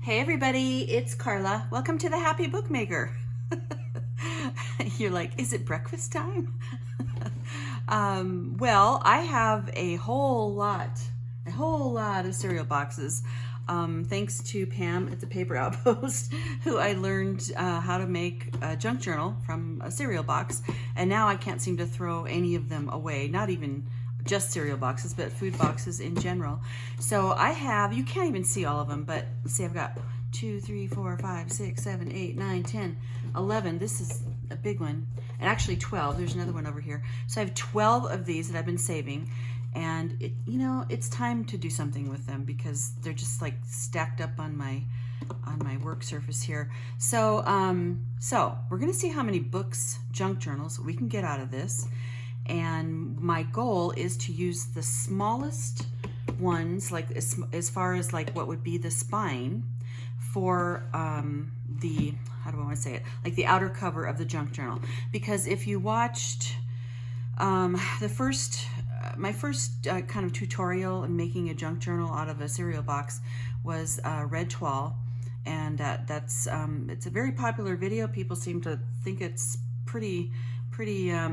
Hey everybody, it's Carla. Welcome to the Happy Bookmaker. You're like, is it breakfast time? Well, I have a whole lot of cereal boxes. Thanks to Pam at the Paper Outpost, who I learned how to make a junk journal from a cereal box. And now I can't seem to throw any of them away, not even just cereal boxes, but food boxes in general. So I have, you can't even see all of them, but let's see, I've got 2, 3, 4, 5, 6, 7, 8, 9, 10, 11. This is a big one. And actually 12. There's another one over here. So I have 12 of these that I've been saving. And it's time to do something with them because they're just like stacked up on my work surface here. So we're gonna see how many books, junk journals we can get out of this. And my goal is to use the smallest ones, like as far as like what would be the spine for the, how do I want to say it, like the outer cover of the junk journal. Because if you watched my first kind of tutorial in making a junk journal out of a cereal box was Red Toile, and it's a very popular video. People seem to think it's pretty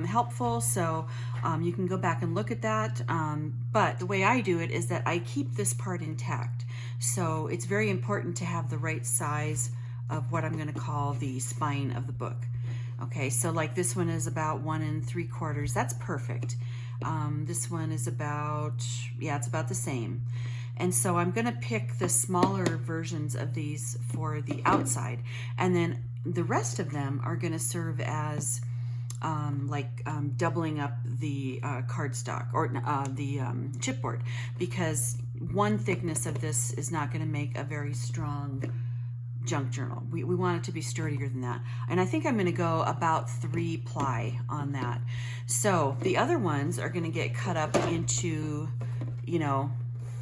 helpful, so you can go back and look at that. But the way I do it is that I keep this part intact. So it's very important to have the right size of what I'm going to call the spine of the book. Okay, so like this one is about 1 3/4. That's perfect. This one is about, yeah, it's about the same. And so I'm going to pick the smaller versions of these for the outside, and then the rest of them are going to serve as doubling up the cardstock or the chipboard, because one thickness of this is not going to make a very strong junk journal. We want it to be sturdier than that. And I think I'm going to go about 3 ply on that. So the other ones are going to get cut up into,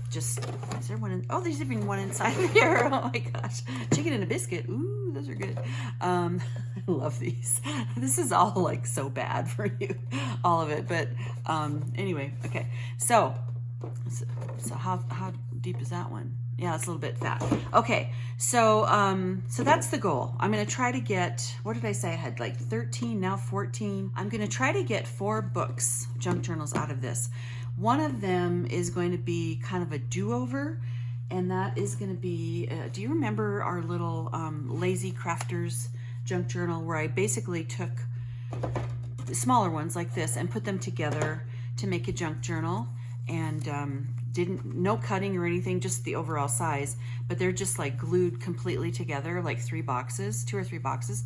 just, is there one in, oh, there's even one inside here. Oh my gosh. Chicken and a biscuit. Ooh, those are good. I love these. This is all like so bad for you, all of it. But anyway, okay. So how deep is that one? Yeah, it's a little bit fat. Okay, so that's the goal. I'm gonna try to get, what did I say? I had like 13, now 14. I'm gonna try to get 4 books, junk journals, out of this. One of them is going to be kind of a do-over, and that is going to be, do you remember our little Lazy Crafters junk journal, where I basically took the smaller ones like this and put them together to make a junk journal, and no cutting or anything, just the overall size, but they're just like glued completely together, like 2 or 3 boxes.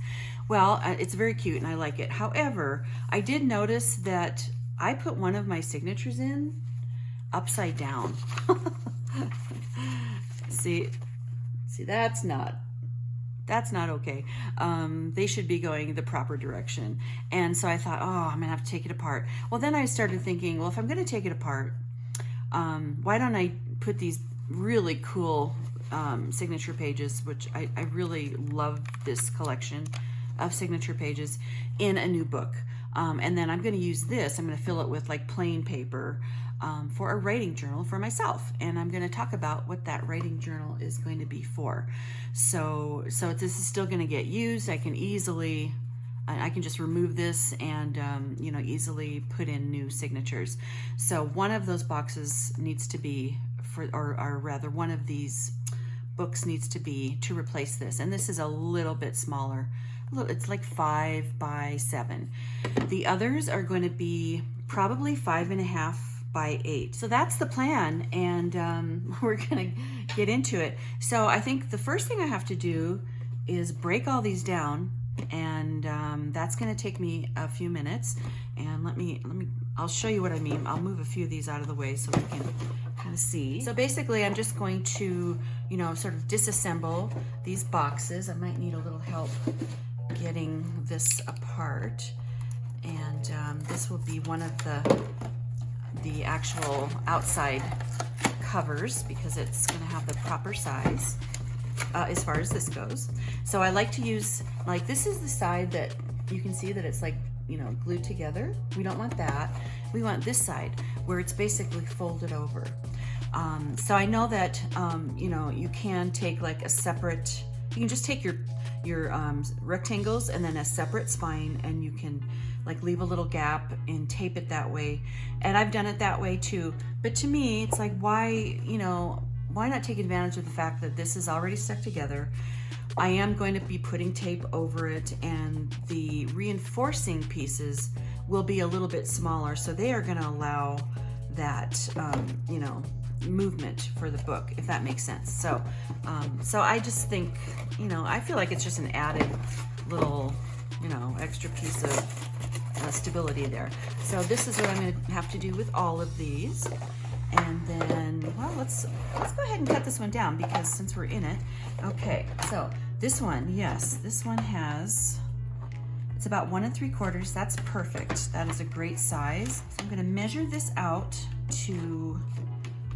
Well, it's very cute and I like it. However, I did notice that I put one of my signatures in upside down. See, that's not okay. They should be going the proper direction. And so I thought, oh, I'm gonna have to take it apart. Well, then I started thinking, well, if I'm gonna take it apart, why don't I put these really cool signature pages, which I really love this collection of signature pages, in a new book. And then I'm going to use this, I'm going to fill it with like plain paper for a writing journal for myself. And I'm going to talk about what that writing journal is going to be for. So this is still going to get used. I can just remove this and easily put in new signatures. So one of those boxes needs to be or rather one of these books needs to be to replace this. And this is a little bit smaller. It's like 5 by 7. The others are going to be probably 5.5 by 8. So that's the plan, and we're going to get into it. So I think the first thing I have to do is break all these down, and that's going to take me a few minutes. And I'll show you what I mean. I'll move a few of these out of the way so we can kind of see. So basically I'm just going to, sort of disassemble these boxes. I might need a little help getting this apart, and this will be one of the actual outside covers, because it's going to have the proper size as far as this goes. So I like to use, like, this is the side that you can see that it's like glued together. We don't want that. We want this side where it's basically folded over. So I know that, you know, you can take like a separate, you can just take your rectangles and then a separate spine, and you can like leave a little gap and tape it that way. And I've done it that way too. But to me, it's like, why, you know, why not take advantage of the fact that this is already stuck together? I am going to be putting tape over it, and the reinforcing pieces will be a little bit smaller, so they are going to allow that, you know, movement for the book, if that makes sense. So, so I just think, you know, I feel like it's just an added little, you know, extra piece of stability there. So this is what I'm going to have to do with all of these. And then, well, let's go ahead and cut this one down, because since we're in it. Okay, so this one, yes, this one has, it's about 1 3/4. That's perfect. That is a great size. So I'm going to measure this out to,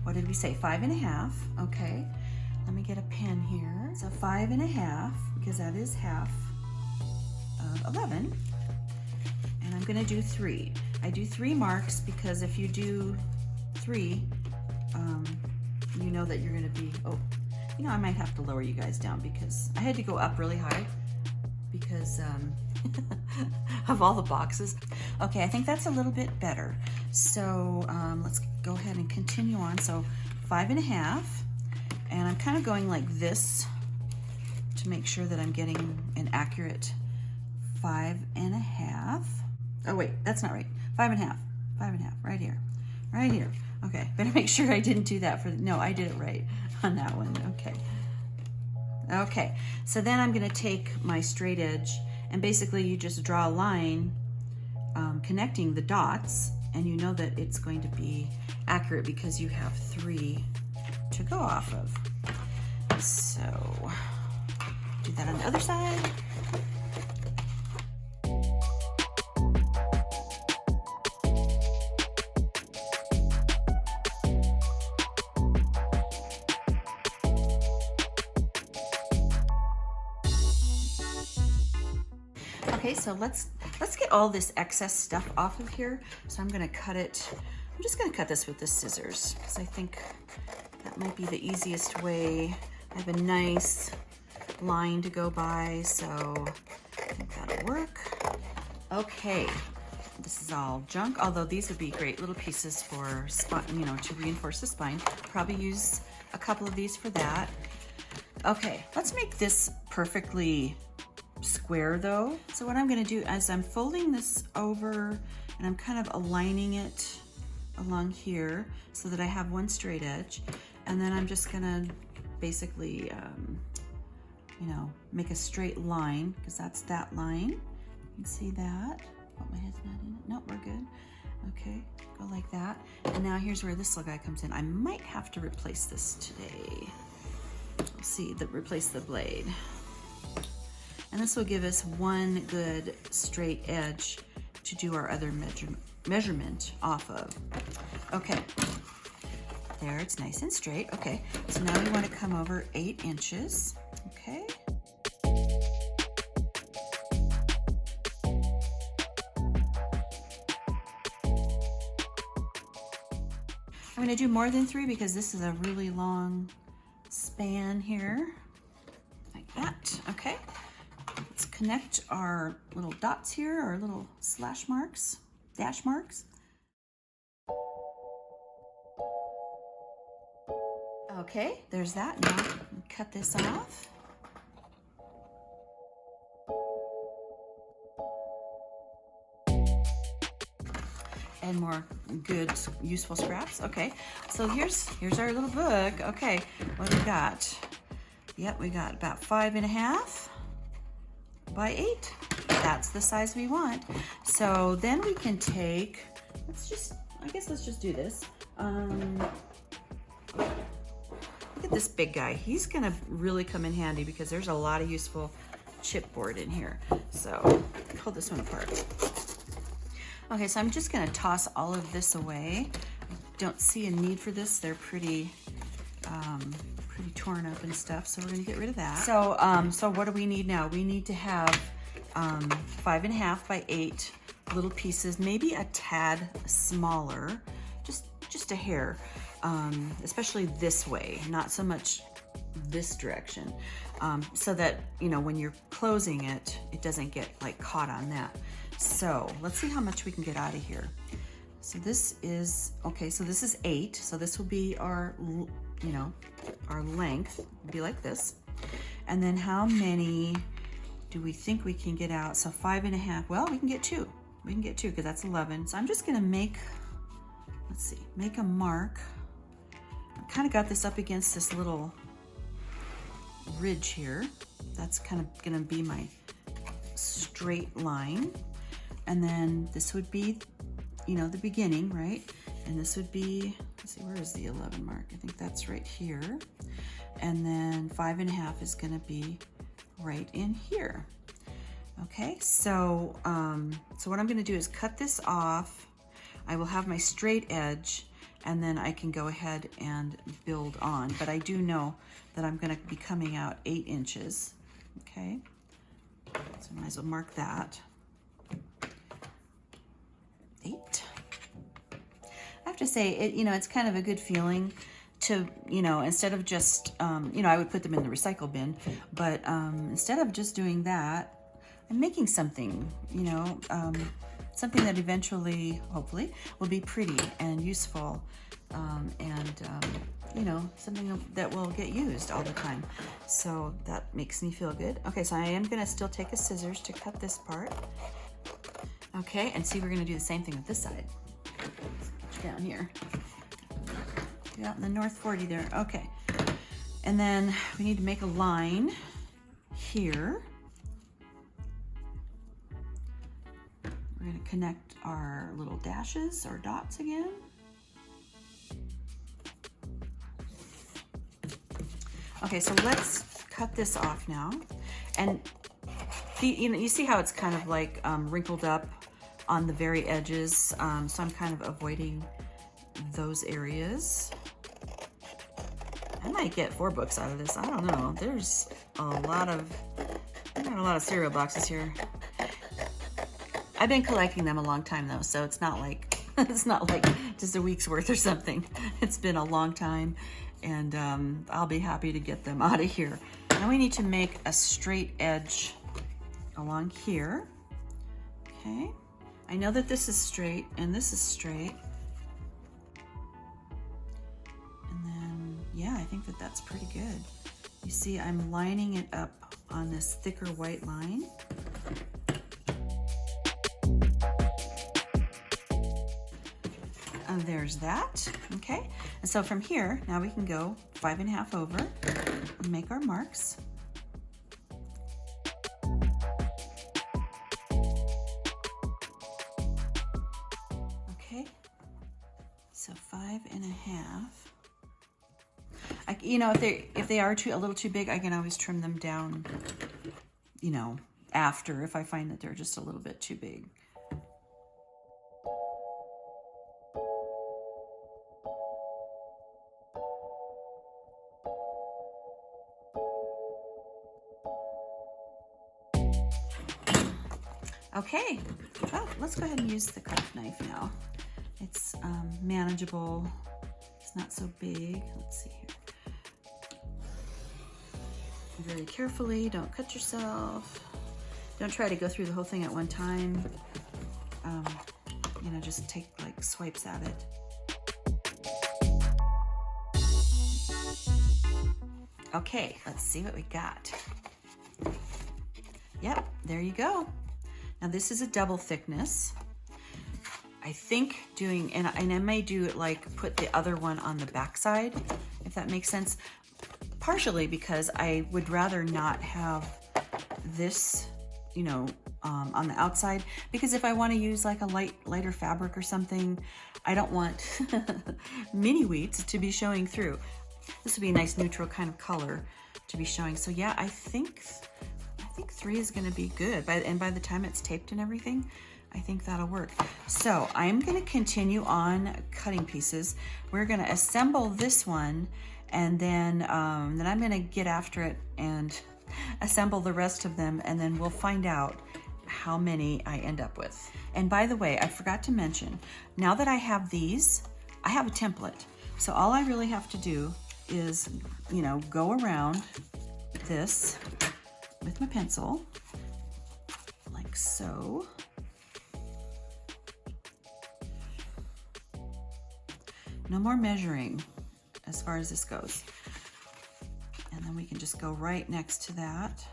what did we say, 5 1/2? Okay, let me get a pen here. So 5 1/2, because that is half of 11. And I'm going to do 3. I do 3 marks because if you do 3, you know that you're going to be, oh, you know, I might have to lower you guys down because I had to go up really high because of all the boxes. Okay, I think that's a little bit better. So let's go ahead and continue on. So 5 1/2, and I'm kind of going like this to make sure that I'm getting an accurate 5 1/2. Oh wait, that's not right. 5 1/2, 5 1/2, right here, right here. Okay, better make sure I didn't do that for, no, I did it right on that one. Okay. Okay, so then I'm gonna take my straight edge, and basically you just draw a line connecting the dots, and you know that it's going to be accurate because you have 3 to go off of. So do that on the other side. Okay, so let's get all this excess stuff off of here. So I'm gonna cut it, I'm just gonna cut this with the scissors because I think that might be the easiest way. I have a nice line to go by, so I think that'll work. Okay, this is all junk, although these would be great little pieces for spine, you know, to reinforce the spine. Probably use a couple of these for that. Okay, let's make this perfectly square though. So what I'm going to do is I'm folding this over and I'm kind of aligning it along here so that I have one straight edge, and then I'm just going to basically you know, make a straight line, because that's that line. You can see that. Oh, my head's not in it. Nope, we're good. Okay, go like that. And now here's where this little guy comes in. I might have to replace this today. We'll see, replace the blade. And this will give us one good straight edge to do our other measurement off of. Okay, there, it's nice and straight. Okay, so now we want to come over 8 inches. Okay. I'm going to do more than 3 because this is a really long span here. Like that, okay. Let's connect our little dots here, our little slash marks, dash marks. Okay, there's that. Now cut this off. And more good, useful scraps. Okay, so here's our little book. Okay, what do we got? Yep, we got about 5 1/2 by 8. That's the size we want. So then we can take, let's just do this. Look at this big guy. He's gonna really come in handy because there's a lot of useful chipboard in here. So pull this one apart. Okay, so I'm just gonna toss all of this away. I don't see a need for this. They're pretty torn up and stuff, so we're gonna get rid of that. So, so what do we need now? We need to have 5 1/2 by 8 little pieces, maybe a tad smaller, just a hair. especially this way, not so much this direction, so that, you know, when you're closing it, it doesn't get like caught on that. So let's see how much we can get out of here. So this is, okay, so this is 8. So this will be our, you know, our length will be like this. And then how many do we think we can get out? So 5.5, well, we can get 2. We can get 2 because that's 11. So I'm just gonna make, let's see, make a mark. I kind of got this up against this little ridge here. That's kind of gonna be my straight line. And then this would be, you know, the beginning, right? And this would be, let's see, where is the 11 mark? I think that's right here. And then 5.5 is gonna be right in here. Okay, so, so what I'm gonna do is cut this off. I will have my straight edge, and then I can go ahead and build on. But I do know that I'm gonna be coming out 8 inches, okay? So I might as well mark that. 8. I have to say, it, you know, it's kind of a good feeling to, you know, instead of just, you know, I would put them in the recycle bin, but instead of just doing that, I'm making something, you know, something that eventually, hopefully, will be pretty and useful, and, you know, something that will get used all the time. So that makes me feel good. Okay, so I am gonna still take a scissors to cut this part. Okay, and see, we're gonna do the same thing with this side. Down here. Out in the North 40 there. Okay. And then we need to make a line here. We're going to connect our little dashes or dots again. Okay, so let's cut this off now. And you know, you see how it's kind of like wrinkled up on the very edges, so I'm kind of avoiding those areas. I might get 4 books out of this. I don't know. There's a lot of cereal boxes here. I've been collecting them a long time though, so it's not like it's not like just a week's worth or something. It's been a long time, and I'll be happy to get them out of here. Now we need to make a straight edge along here. Okay. I know that this is straight and this is straight. And then, yeah, I think that that's pretty good. You see, I'm lining it up on this thicker white line. And there's that, okay? And so from here, now we can go 5.5 over and make our marks. So 5.5. You know, if they are a little too big, I can always trim them down, you know, after, if I find that they're just a little bit too big. Okay, well, let's go ahead and use the craft knife now. It's manageable. It's not so big. Let's see here. Very carefully, don't cut yourself. Don't try to go through the whole thing at one time. You know, just take like swipes at it. Okay, let's see what we got. Yep, there you go. Now this is a double thickness. I think doing, and I may do it like put the other one on the back side, if that makes sense. Partially because I would rather not have this, you know, on the outside, because if I want to use like a lighter fabric or something, I don't want mini wheats to be showing through. This would be a nice neutral kind of color to be showing. So yeah, I think 3 is going to be good. And by the time it's taped and everything, I think that'll work. So I'm going to continue on cutting pieces. We're going to assemble this one, and then I'm going to get after it and assemble the rest of them, and then we'll find out how many I end up with. And by the way, I forgot to mention, now that I have these, I have a template. So all I really have to do is, you know, go around this with my pencil, like so. No more measuring as far as this goes. And then we can just go right next to that.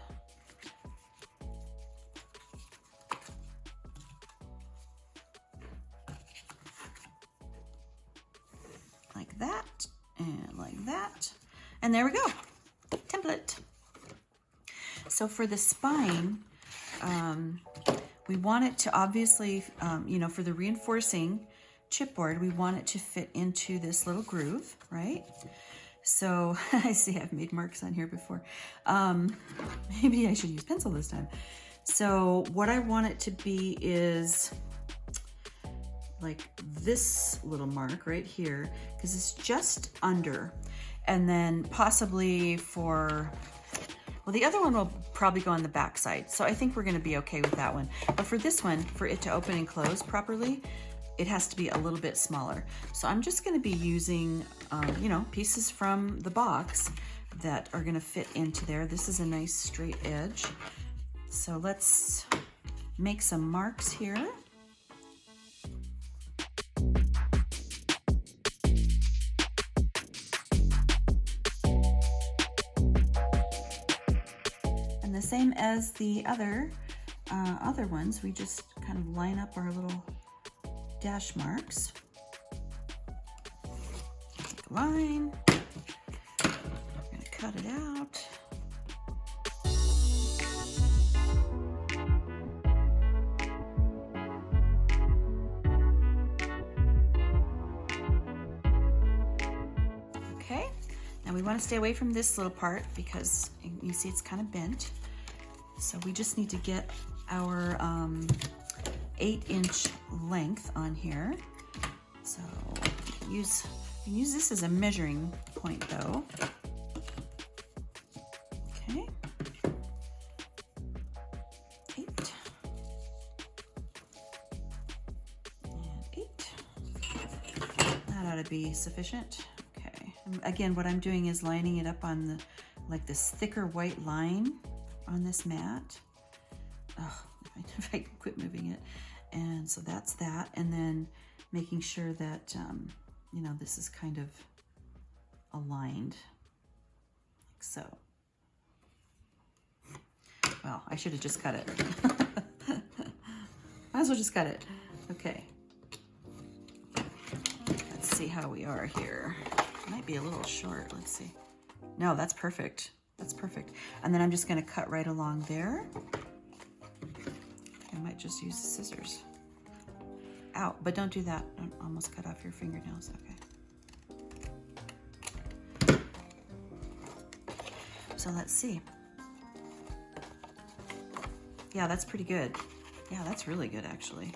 Like that, and like that. And there we go, template. So for the spine, we want it to obviously, you know, for the reinforcing chipboard, we want it to fit into this little groove, right? So I see I've made marks on here before. Maybe I should use pencil this time. So what I want it to be is like this little mark right here, because it's just under. And then possibly for, well, the other one will probably go on the back side. So I think we're gonna be okay with that one. But for this one, for it to open and close properly, it has to be a little bit smaller. So I'm just gonna be using, you know, pieces from the box that are gonna fit into there. This is a nice straight edge. So let's make some marks here. And the same as the other ones, we just kind of line up our little dash marks. Take a line. We're going to cut it out. Okay, now we want to stay away from this little part because you see it's kind of bent. So we just need to get our 8-inch length on here. So you can use this as a measuring point though. Okay. 8. And 8. That ought to be sufficient. Okay. And again, what I'm doing is lining it up on the, like this thicker white line on this mat. Oh, if I can quit moving it. And so that's that. And then making sure that, you know, this is kind of aligned, like so. Well, I should have just cut it. Might as well just cut it. Okay. Let's see how we are here. Might be a little short. Let's see. No, that's perfect. That's perfect. And then I'm just going to cut right along there. I might just use the scissors. Ow, but don't do that. I almost cut off your fingernails. Okay. So let's see. Yeah, that's pretty good. Yeah, that's really good actually.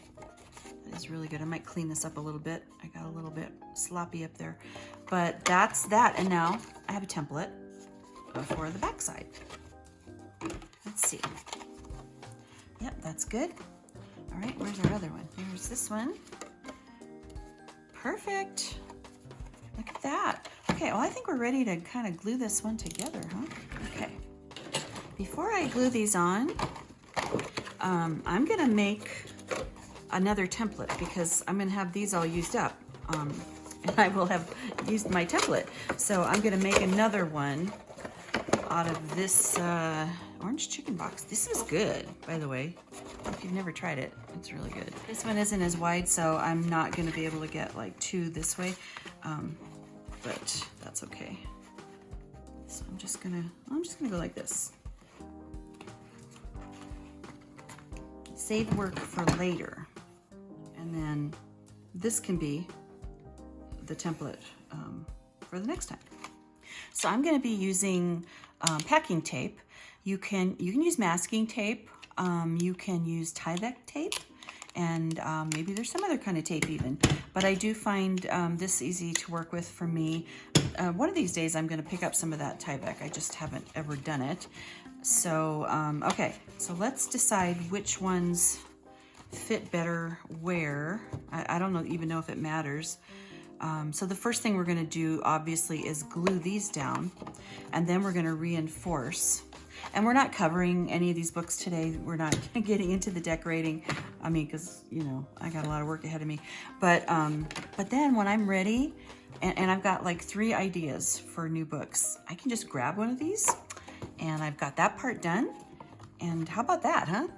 That is really good. I might clean this up a little bit. I got a little bit sloppy up there. But that's that. And now I have a template for the back side. Let's see. Yep, that's good. All right, where's our other one? Here's this one. Perfect. Look at that. Okay, well, I think we're ready to kind of glue this one together, huh? Okay. Before I glue these on, I'm gonna make another template because I'm gonna have these all used up. And I will have used my template. So I'm gonna make another one out of this orange chicken box. This is good, by the way. If you've never tried it, it's really good. This one isn't as wide, so I'm not gonna be able to get like 2 this way, but that's okay. So I'm just gonna go like this. Save work for later. And then this can be the template for the next time. So I'm gonna be using packing tape. You can use masking tape. You can use Tyvek tape, and maybe there's some other kind of tape even. But I do find this easy to work with for me. One of these days I'm going to pick up some of that Tyvek. I just haven't ever done it. So, okay, so let's decide which ones fit better where. I don't even know if it matters. So the first thing we're going to do, obviously, is glue these down, and then we're going to reinforce. And we're not covering any of these books today. We're not getting into the decorating. I mean, because, you know, I got a lot of work ahead of me. But then when I'm ready, and I've got like 3 ideas for new books, I can just grab one of these, and I've got that part done. And how about that, huh?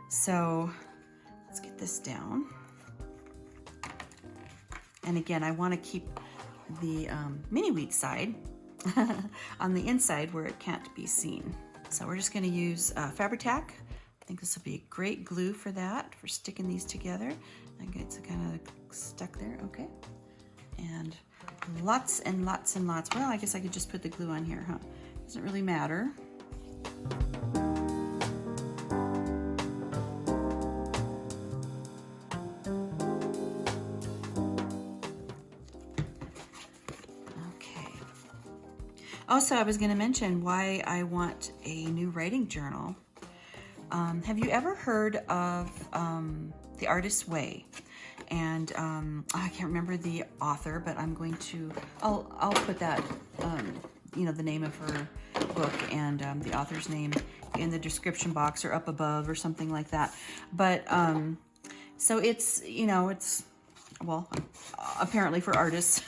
So let's get this down. And again, I want to keep the mini wheat side on the inside where it can't be seen. So we're just going to use Fabri-Tac. I think this will be great glue for that, for sticking these together. I get it kind of stuck there, okay. And lots and lots and lots. Well, I guess I could just put the glue on here, huh? Doesn't really matter. Also, I was going to mention why I want a new writing journal. Have you ever heard of The Artist's Way? And I can't remember the author, but I'm going to, I'll put that, you know, the name of her book and the author's name in the description box or up above or something like that. But so it's, you know, it's, well, apparently for artists.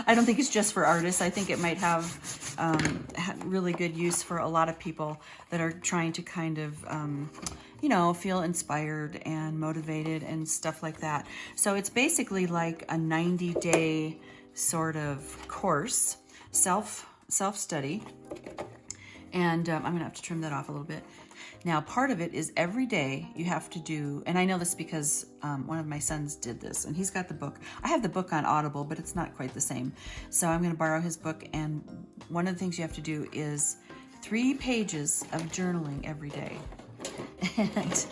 I don't think it's just for artists. I think it might have really good use for a lot of people that are trying to kind of, you know, feel inspired and motivated and stuff like that. So it's basically like a 90-day sort of course, self-study. And I'm going to have to trim that off a little bit. Now, part of it is every day you have to do, and I know this because one of my sons did this, and he's got the book. I have the book on Audible, but it's not quite the same. So I'm going to borrow his book, and one of the things you have to do is 3 pages of journaling every day. And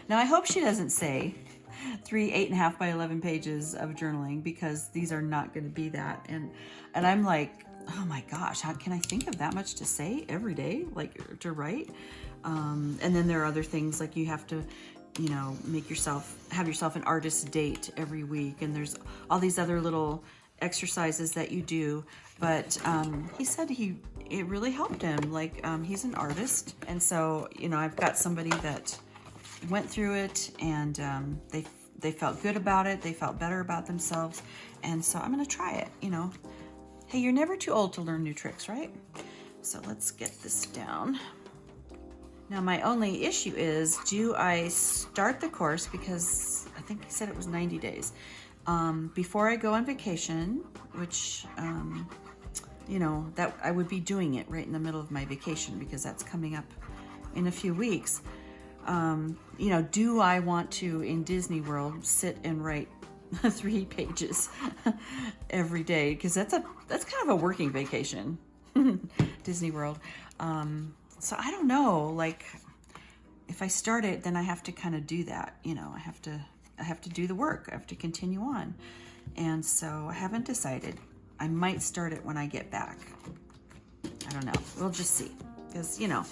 now I hope she doesn't say 3 8.5 by 11 pages of journaling, because these are not going to be that. And I'm like, oh my gosh, how can I think of that much to say every day, like to write? And then there are other things like you have to, you know, have yourself an artist date every week. And there's all these other little exercises that you do. But he said it really helped him. Like he's an artist. And so, you know, I've got somebody that went through it, and they felt good about it. They felt better about themselves. And so I'm going to try it, you know. Hey, you're never too old to learn new tricks, right? So let's get this down. Now, my only issue is, do I start the course, because I think he said it was 90 days, before I go on vacation, which, you know, that I would be doing it right in the middle of my vacation, because that's coming up in a few weeks. You know, do I want to, in Disney World, sit and write 3 pages every day? Because that's kind of a working vacation, Disney World. So I don't know, like if I start it, then I have to kind of do that, you know, I have to do the work. I have to continue on. And so I haven't decided. I might start it when I get back. I don't know. We'll just see. Because, you know,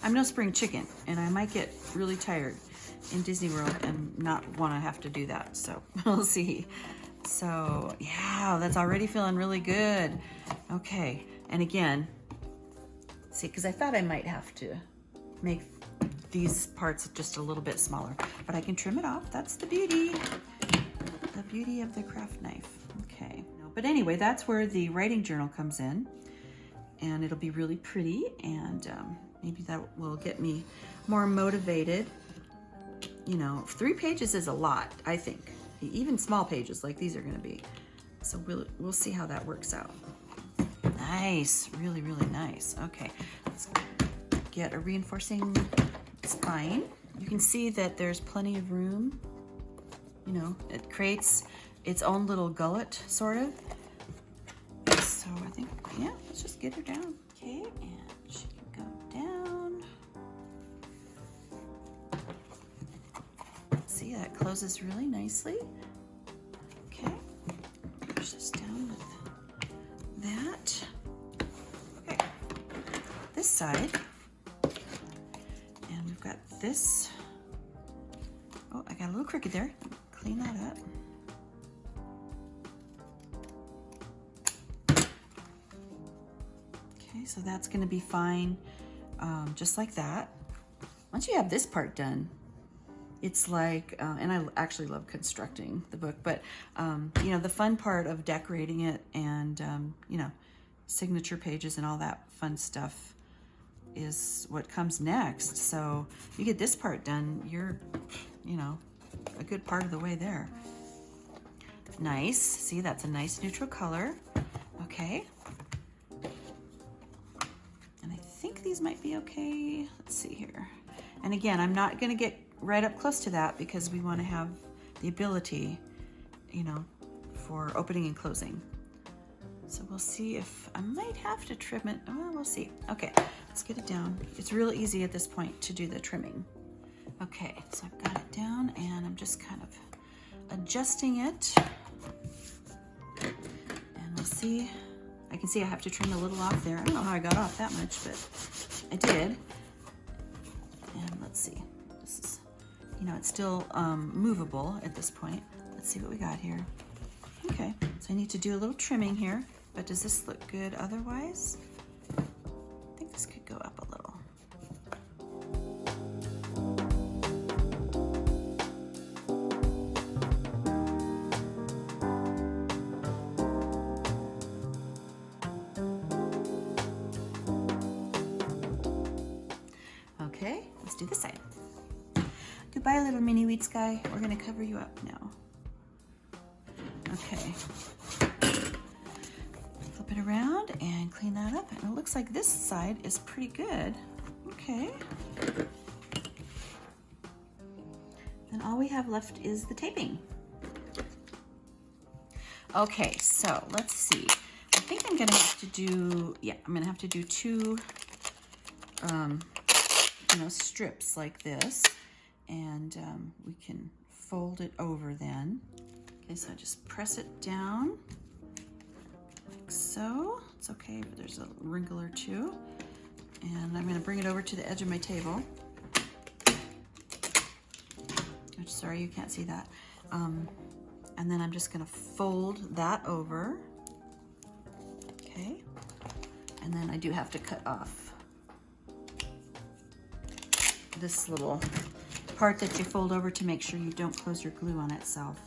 I'm no spring chicken, and I might get really tired in Disney World and not want to have to do that. So we'll see. So yeah, that's already feeling really good. Okay. And again, see, because I thought I might have to make these parts just a little bit smaller, but I can trim it off. That's the beauty of the craft knife. Okay. But anyway, that's where the writing journal comes in, and it'll be really pretty, and maybe that will get me more motivated. You know, 3 pages is a lot, I think. Even small pages like these are going to be. So we'll see how that works out. Nice, really, really nice. Okay, let's get a reinforcing spine. You can see that there's plenty of room. You know, it creates its own little gullet, sort of. So I think, yeah, let's just get her down. Okay, and she can go down. See, that closes really nicely. Okay, push this down with that. Okay, this side, and we've got this. Oh, I got a little crooked there. Clean that up. Okay, so that's gonna be fine, just like that. Once you have this part done, it's like, and I actually love constructing the book, but you know, the fun part of decorating it and you know, signature pages and all that fun stuff is what comes next. So you get this part done, you're, you know, a good part of the way there. Nice. See, that's a nice neutral color. Okay. And I think these might be okay. Let's see here. And again, I'm not going to get right up close to that because we want to have the ability, you know, for opening and closing. So we'll see if I might have to trim it. Well, we'll see. Okay, let's get it down. It's real easy at this point to do the trimming. Okay, so I've got it down and I'm just kind of adjusting it. And we'll see. I can see I have to trim a little off there. I don't know how I got off that much, but I did. And let's see. This is, you know, it's still movable at this point. Let's see what we got here. Okay, so I need to do a little trimming here, but does this look good otherwise? I think this could go up a little. Okay, let's do this side. Goodbye, little mini weed sky. We're gonna cover you up now. Okay. Flip it around and clean that up. And it looks like this side is pretty good. Okay. Then all we have left is the taping. Okay, so let's see. I think I'm gonna have to do, yeah, I'm gonna have to do two, you know, strips like this. And we can fold it over then. Okay, so I just press it down like so. It's okay, but there's a wrinkle or two. And I'm gonna bring it over to the edge of my table. I'm sorry, you can't see that. And then I'm just gonna fold that over. Okay, and then I do have to cut off this little part that you fold over to make sure you don't close your glue on itself,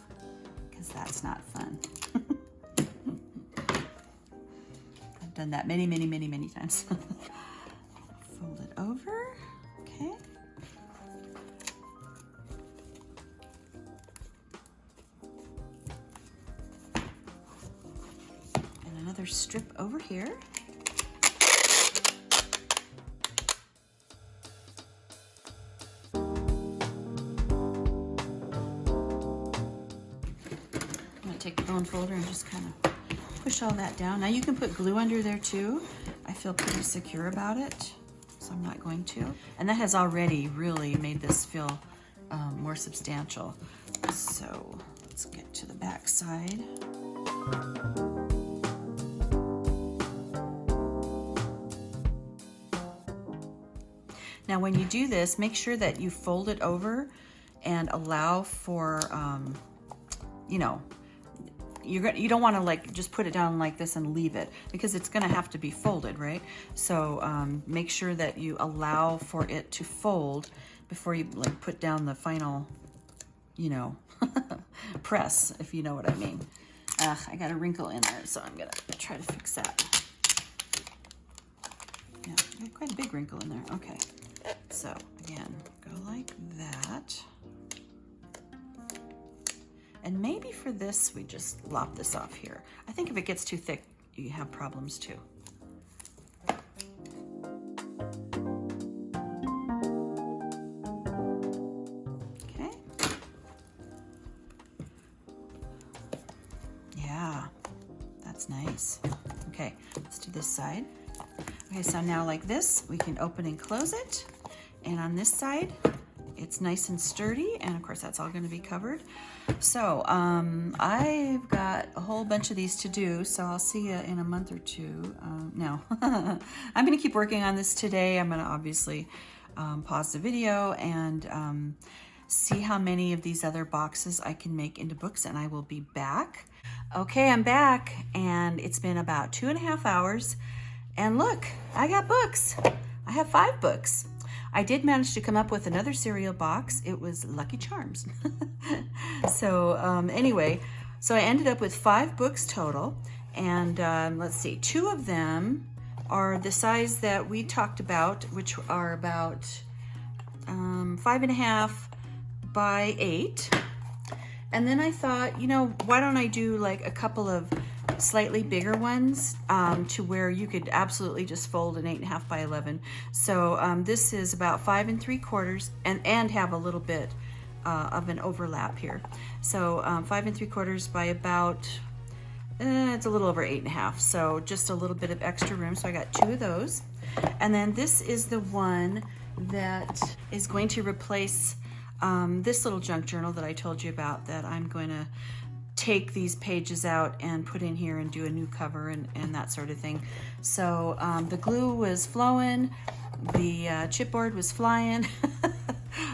because that's not fun. I've done that many, many, many, many times. Fold it over, okay. And another strip over here. Take the bone folder and just kind of push all that down. Now you can put glue under there too. I feel pretty secure about it, so I'm not going to. And that has already really made this feel more substantial. So let's get to the back side. Now when you do this, make sure that you fold it over and allow for, you know, you don't want to like just put it down like this and leave it, because it's going to have to be folded, right? So make sure that you allow for it to fold before you like put down the final, you know, press, if you know what I mean. I got a wrinkle in there, so I'm gonna try to fix that. Yeah, I got quite a big wrinkle in there. Okay, so again, go like that. And maybe for this, we just lop this off here. I think if it gets too thick, you have problems too. Okay. Yeah, that's nice. Okay, let's do this side. Okay, so now like this, we can open and close it. And on this side, it's nice and sturdy, and of course that's all going to be covered. So I've got a whole bunch of these to do, so I'll see you in a month or two. No, I'm going to keep working on this today. I'm going to obviously pause the video and see how many of these other boxes I can make into books, and I will be back. Okay, I'm back, and it's been about 2.5 hours. And look, I got books. I have 5 books. I did manage to come up with another cereal box. It was Lucky Charms. So anyway, so I ended up with 5 books total. And let's see, 2 of them are the size that we talked about, which are about 5.5 by 8. And then I thought, you know, why don't I do like a couple of slightly bigger ones to where you could absolutely just fold an 8.5 by 11. So this is about 5 3/4 and have a little bit of an overlap here. So 5 3/4 by about, it's a little over 8.5. So just a little bit of extra room. So I got 2 of those. And then this is the one that is going to replace this little junk journal that I told you about, that I'm going to take these pages out and put in here and do a new cover and that sort of thing. So the glue was flowing, the chipboard was flying.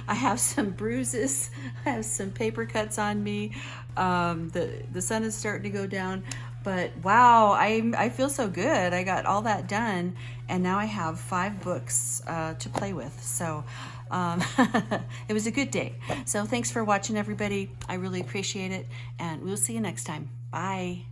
I have some bruises, I have some paper cuts on me. The sun is starting to go down, but wow, I feel so good. I got all that done, and now I have 5 books to play with. So it was a good day. So thanks for watching, everybody. I really appreciate it, and we'll see you next time. Bye.